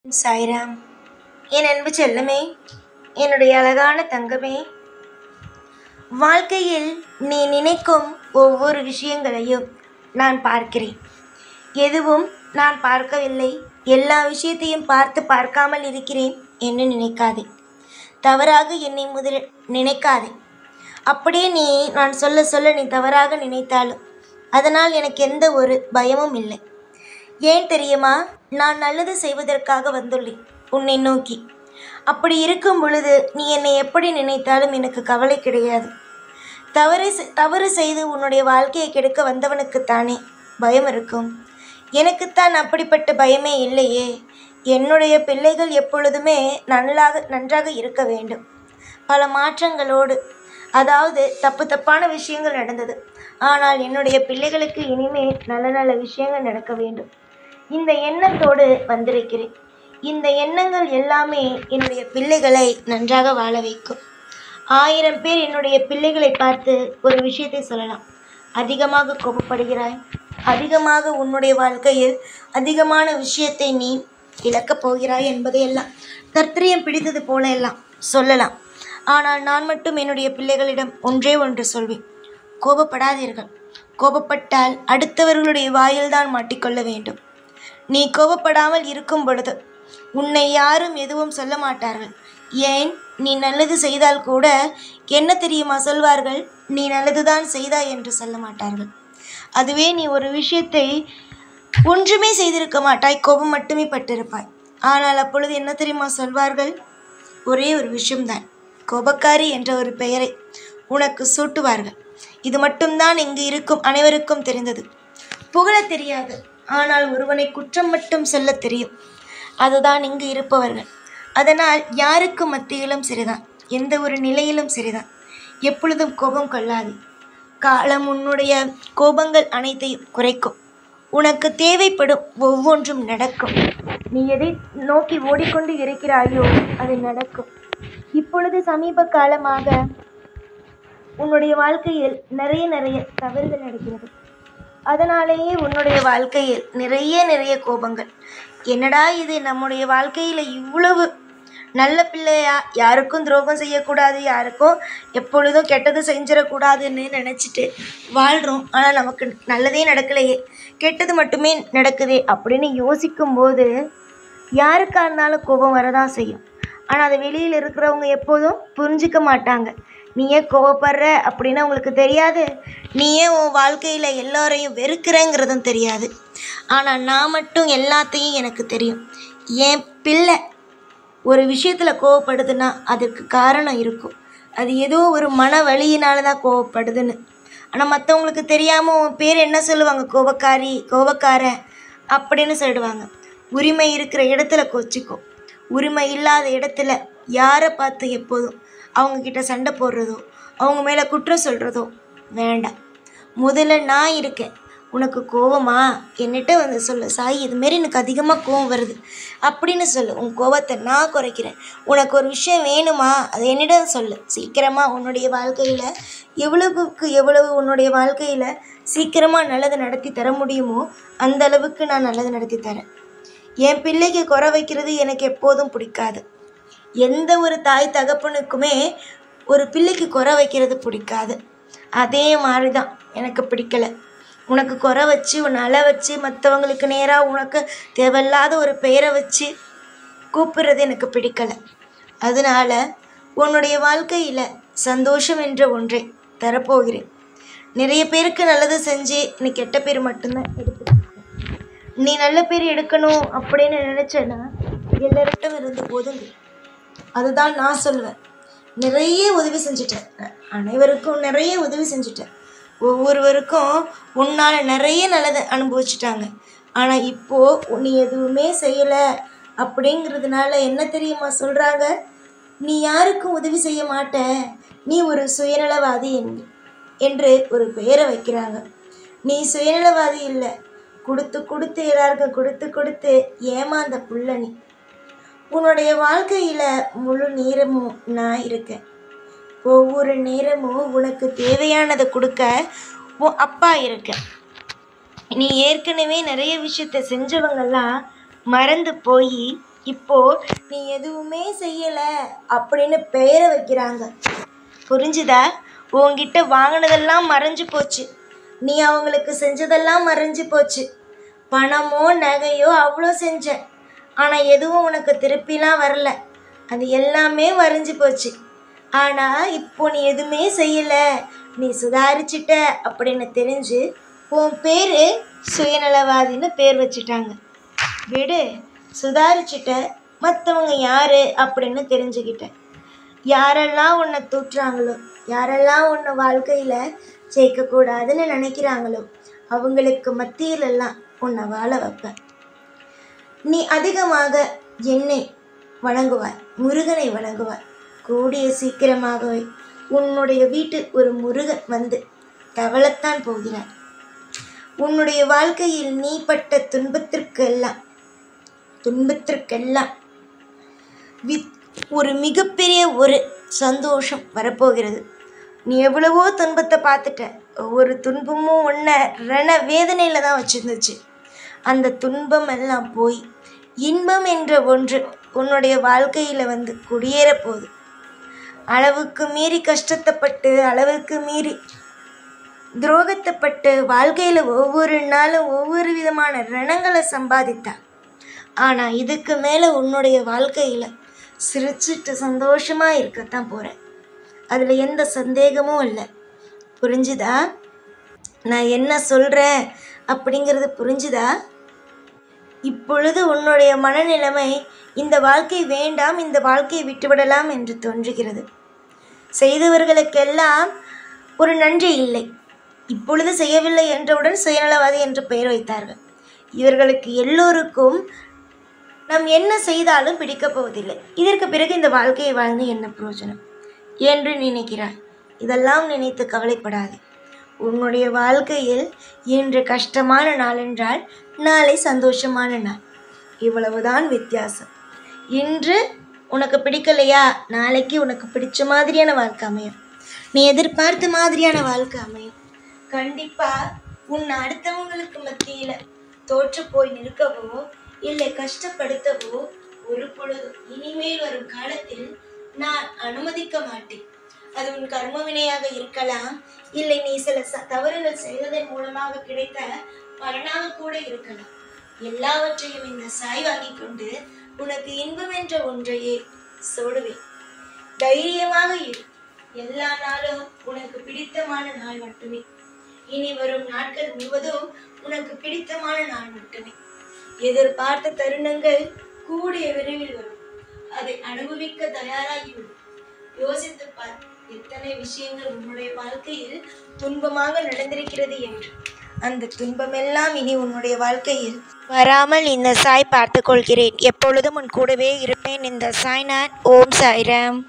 சாய்ராம். என் அன்பு செல்லமே, என்னுடைய அழகான தங்கமே, வாழ்க்கையில் நீ நினைக்கும் ஒவ்வொரு விஷயங்களையும் நான் பார்க்கிறேன். எதுவும் நான் பார்க்கவில்லை, எல்லா விஷயத்தையும் பார்க்காமல் இருக்கிறேன் என்று நினைக்காதே. தவறாக என்னை முதலில் நினைக்காதே. அப்படியே நான் சொல்ல சொல்ல நீ தவறாக நினைத்தாலும் அதனால் எனக்கு எந்த ஒரு பயமும் இல்லை. ஏன் தெரியுமா? நான் நல்லது செய்வதற்காக வந்துள்ளேன் உன்னை நோக்கி. அப்படி இருக்கும் பொழுது நீ என்னை எப்படி நினைத்தாலும் எனக்கு கவலை கிடையாது. தவறு செய்து உன்னுடைய வாழ்க்கையை கெடுக்க வந்தவனுக்குத்தானே பயம் இருக்கும். எனக்குத்தான் அப்படிப்பட்ட பயமே இல்லையே. என்னுடைய பிள்ளைகள் எப்பொழுதுமே நன்றாக இருக்க வேண்டும். பல மாற்றங்களோடு, அதாவது தப்பான விஷயங்கள் நடந்தது, ஆனால் என்னுடைய பிள்ளைகளுக்கு இனிமேல் நல்ல விஷயங்கள் நடக்க வேண்டும். இந்த எண்ணத்தோடு வந்திருக்கிறேன். இந்த எண்ணங்கள் எல்லாமே என்னுடைய பிள்ளைகளை நன்றாக வாழ வைக்கும். 1000 பேர் என்னுடைய பிள்ளைகளை பார்த்து ஒரு விஷயத்தை சொல்லலாம். அதிகமாக கோபப்படுகிறாய், அதிகமாக உன்னுடைய வாழ்க்கையில் அதிகமான விஷயத்தை நீ இழக்கப் போகிறாய் என்பதையெல்லாம் தர்த்திரியம் பிடித்தது போல எல்லாம் சொல்லலாம். ஆனால் நான் மட்டும் என்னுடைய பிள்ளைகளிடம் ஒன்றே ஒன்று சொல்வேன்: கோபப்படாதீர்கள். கோபப்பட்டால் அடுத்தவர்களுடைய வாயில்தான் மாட்டிக்கொள்ள வேண்டும். நீ கோபப்படாமல் இருக்கும் பொழுது உன்னை யாரும் எதுவும் சொல்ல மாட்டார்கள். ஏன், நீ நல்லது செய்தால் கூட என்ன தெரியுமா சொல்வார்கள்? நீ நல்லதுதான் செய்தாய் என்று சொல்ல மாட்டார்கள். அதுவே நீ ஒரு விஷயத்தை ஒன்றுமே செய்திருக்க மாட்டாய், கோபம் மட்டுமே பட்டிருப்பாய். ஆனால் அப்பொழுது என்ன தெரியுமா சொல்வார்கள்? ஒரே ஒரு விஷயம்தான், கோபக்காரி என்ற ஒரு பெயரை உனக்கு சூட்டுவார்கள். இது மட்டும்தான் இங்கு இருக்கும் அனைவருக்கும் தெரிந்தது. புகழ தெரியாது, ஆனால் ஒருவனை குற்றம் மட்டும் சொல்ல தெரியும். அதுதான் இங்கு இருப்பவர்கள். அதனால் யாருக்கு மத்தியிலும் சரிதான், எந்த ஒரு நிலையிலும் சரிதான். எப்பொழுதும் கோபம் கொள்ளாது. காலம் உன்னுடைய கோபங்கள் அனைத்தையும் குறைக்கும். உனக்கு தேவைப்படும் ஒவ்வொன்றும் நடக்கும். நீ எதை நோக்கி ஓடிக்கொண்டு இருக்கிறாயோ அது நடக்கும். இப்பொழுது சமீப காலமாக உன்னுடைய வாழ்க்கையில் நிறைய தவறுகள் நடக்கிறது. அதனாலேயே உன்னுடைய வாழ்க்கையில் நிறைய கோபங்கள். என்னடா இது, நம்முடைய வாழ்க்கையில் இவ்வளவு நல்ல பிள்ளையா, யாருக்கும் துரோகம் செய்யக்கூடாது, யாருக்கும் எப்பொழுதும் கெட்டது செஞ்சிடக்கூடாதுன்னு நினச்சிட்டு வாழ்கிறோம். ஆனால் நமக்கு நல்லதே நடக்கலையே, கெட்டது மட்டுமே நடக்குதே அப்படின்னு யோசிக்கும்போது யாருக்காக இருந்தாலும் கோபம் வரதான் செய்யும். ஆனால் அதை வெளியில் இருக்கிறவங்க எப்போதும் புரிஞ்சிக்க மாட்டாங்க. நீ ஏன் கோவப்படுற அப்படின்னு அவங்களுக்கு தெரியாது. நீ ஏன் உன் வாழ்க்கையில் எல்லோரையும் வெறுக்கிறேங்கிறதும் தெரியாது. ஆனால் நான் மட்டும் எல்லாத்தையும் எனக்கு தெரியும். என் பிள்ளை ஒரு விஷயத்தில் கோவப்படுதுன்னா அதற்கு காரணம் இருக்கும். அது ஏதோ ஒரு மன வலியினால தான் கோவப்படுதுன்னு. ஆனால் மற்றவங்களுக்கு தெரியாமல் உன் பேர் என்ன சொல்லுவாங்க? கோபக்காரி, கோபக்காரன் அப்படின்னு சொல்லிடுவாங்க. உரிமை இருக்கிற இடத்துல கோச்சிக்கோ. உரிமை இல்லாத இடத்துல யாரை பார்த்து எப்போதும் அவங்கக்கிட்ட சண்டை போடுறதோ, அவங்க மேலே குற்றம் சொல்கிறதோ வேண்டாம். முதல்ல நான் இருக்கேன். உனக்கு கோவமா, என்னிட்ட வந்து சொல்லு. சாய், இதுமாரி எனக்கு அதிகமாக கோவம் வருது அப்படின்னு சொல்லு. உன் கோவத்தை நான் குறைக்கிறேன். உனக்கு ஒரு விஷயம் வேணுமா, அதை என்னிடம் சொல்லு. சீக்கிரமாக உன்னுடைய வாழ்க்கையில் எவ்வளவுக்கு எவ்வளவு உன்னுடைய வாழ்க்கையில் சீக்கிரமாக நல்லது நடத்தி தர முடியுமோ அந்த அளவுக்கு நான் நல்லது நடத்தி தரேன். என் பிள்ளைக்கு குறை வைக்கிறது எனக்கு எப்போதும் பிடிக்காது. எந்த ஒரு தாய் தகப்பனுக்குமே ஒரு பிள்ளைக்கு குறை வைக்கிறது பிடிக்காது. அதே மாதிரி தான் எனக்கு பிடிக்கலை. உனக்கு குறை வச்சு, உன்னை அழ வச்சு, மற்றவங்களுக்கு நேராக உனக்கு தேவையில்லாத ஒரு பெயரை வச்சு கூப்பிடுறது எனக்கு பிடிக்கலை. அதனால் உன்னுடைய வாழ்க்கையில் சந்தோஷம் என்ற ஒன்றை தரப்போகிறேன். நிறைய பேருக்கு நல்லது செஞ்சு நீ கெட்ட பேர் மட்டும்தான் எடுத்துக்கிட்டேன். நீ நல்ல பேர் எடுக்கணும் அப்படின்னு நினச்சேன்னா எல்லார்கிட்டும் இருந்து ஒதுங்கு. அதுதான் நான் சொல்லுவேன். நிறைய உதவி செஞ்சுட்டேன், அனைவருக்கும் நிறைய உதவி செஞ்சுட்டேன். ஒவ்வொருவருக்கும் உன்னால் நிறைய நல்லதை அனுபவிச்சுட்டாங்க. ஆனால் இப்போது நீ எதுவுமே செய்யலை அப்படிங்கிறதுனால என்ன தெரியுமா சொல்கிறாங்க? நீ யாருக்கும் உதவி செய்ய மாட்ட, நீ ஒரு சுயநலவாதி என்று ஒரு பெயரை வைக்கிறாங்க. நீ சுயநலவாதி இல்லை. கொடுத்து எல்லாருக்கும் கொடுத்து ஏமாந்த புள்ள நீ. உன்னுடைய வாழ்க்கையில் முழு நேரமும் நான் இருக்கேன். ஒவ்வொரு நேரமும் உனக்கு தேவையானதை கொடுக்க உன் அப்பா இருக்கேன். நீ ஏற்கனவே நிறைய விஷயத்த செஞ்சவங்கெல்லாம் மறந்து போய் இப்போ நீ எதுவுமே செய்யலை அப்படின்னு பெயரை வைக்கிறாங்க. புரிஞ்சுதா? உன்கிட்ட வாங்கினதெல்லாம் மறைஞ்சு போச்சு, நீ அவங்களுக்கு செஞ்சதெல்லாம் மறைஞ்சு போச்சு. பணமோ நகையோ அவ்வளோ செஞ்ச, ஆனால் எதுவும் உனக்கு திருப்பிலாம் வரல. அது எல்லாமே மறைஞ்சு போச்சு. ஆனால் இப்போ நீ எதுவுமே செய்யலை, நீ சுதாரிச்சிட்ட அப்படின்னு தெரிஞ்சு உன் பேர் சுயநலவாதின்னு பேர் வச்சுட்டாங்க. விடு, சுதாரிச்சிட்ட, மற்றவங்க யார் அப்படின்னு தெரிஞ்சுக்கிட்டேன். யாரெல்லாம் உன்னை தூற்றுறாங்களோ, யாரெல்லாம் உன்னை வாழ்க்கையில் ஜெயிக்கக்கூடாதுன்னு நினைக்கிறாங்களோ அவங்களுக்கு மத்தியிலெல்லாம் உன்னை வாழ வைப்பேன். நீ அதிகமாக என்னை வணங்குவாய், முருகனை வணங்குவாய். கூடிய சீக்கிரமாகவே உன்னுடைய வீட்டில் ஒரு முருகன் வந்து தவளத்தான் போகிறார். உன்னுடைய வாழ்க்கையில் நீ பட்ட துன்பத்திற்கெல்லாம் ஒரு மிகப்பெரிய ஒரு சந்தோஷம் வரப்போகிறது. நீ எவ்வளவோ துன்பத்தை பார்த்துட்ட. ஒவ்வொரு துன்பமும் உன்னை வேதனையில் தான் வச்சுருந்துச்சு. அந்த துன்பம் எல்லாம் போய் இன்பம் என்ற ஒன்று உன்னுடைய வாழ்க்கையில் வந்து குடியேற போகுது. அளவுக்கு மீறி கஷ்டத்தைப்பட்டு, அளவுக்கு மீறி துரோகத்தைப்பட்டு வாழ்க்கையில் ஒவ்வொரு நாளும் ஒவ்வொரு விதமான ரணங்களை சம்பாதித்தா. ஆனால் இதுக்கு மேலே உன்னுடைய வாழ்க்கையில் சிரிச்சிட்டு சந்தோஷமாக இருக்கத்தான் போகிறேன். அதில் எந்த சந்தேகமும் இல்லை. புரிஞ்சுதா? நான் என்ன சொல்கிறேன் அப்படிங்கிறது புரிஞ்சுதா? இப்பொழுது உன்னுடைய மனநிலைமை இந்த வாழ்க்கை வேண்டாம், இந்த வாழ்க்கையை விட்டுவிடலாம் என்று தோன்றுகிறது. செய்தவர்களுக்கெல்லாம் ஒரு நன்றி இல்லை. இப்பொழுது செய்யவில்லை என்றவுடன் சுயநலவாதி என்று பெயர் வைத்தார்கள். இவர்களுக்கு எல்லோருக்கும் நாம் என்ன செய்தாலும் பிடிக்கப் போவதில்லை. இதற்கு பிறகு இந்த வாழ்க்கையை வாழ்ந்து என்ன பிரயோஜனம் என்று நினைக்கிறாய். இதெல்லாம் நினைத்து கவலைப்படாதே. உன்னுடைய வாழ்க்கையில் இன்று கஷ்டமான நாள் என்றால் நாளை சந்தோஷமான நாள். இவ்வளவுதான் வித்தியாசம். இன்று உனக்கு பிடிக்கலையா, நாளைக்கு உனக்கு பிடிச்ச மாதிரியான வாழ்க்கை அமையும். நீ எதிர்பார்த்த மாதிரியான வாழ்க்கை அமையும். கண்டிப்பாக உன்னை அடுத்தவங்களுக்கு மத்தியில் தோற்று போய் நிற்கவோ இல்லை கஷ்டப்படுத்தவோ ஒரு பொழுது இனிமேல் வரும் காலத்தில் நான் அனுமதிக்க மாட்டேன். அது உன் கர்ம வினையாக இருக்கலாம், இல்லை நீ சில தவறுகள் செய்வதன் மூலமாக கிடைத்த பலனாக கூட இருக்கலாம். எல்லாவற்றையும் இந்த சாய் வாங்கி கொண்டு உனக்கு இன்பம் என்ற ஒன்றையே சோடுவேன். தைரியமாக இரு. எல்லா நாளும் உனக்கு பிடித்தமான நாள் மட்டுமே. இனி வரும் நாட்கள் முழுவதும் உனக்கு பிடித்தமான நாள் மட்டுமே. எதிர்பார்த்த தருணங்கள் கூடிய விரைவில் வரும். அதை அனுபவிக்க தயாராகிவிடும். யோசித்து பார், எத்தனை விஷயங்கள் உன்னுடைய வாழ்க்கையில் துன்பமாக நடந்திருக்கிறது என்று. அந்த துன்பமெல்லாம் இனி உன்னுடைய வாழ்க்கையில் வராமல் இந்த சாய் பார்த்து கொள்கிறேன். எப்பொழுதும் உன் கூடவே இருப்பேன். இந்த சாய்நாத். ஓம் சாய்ராம்.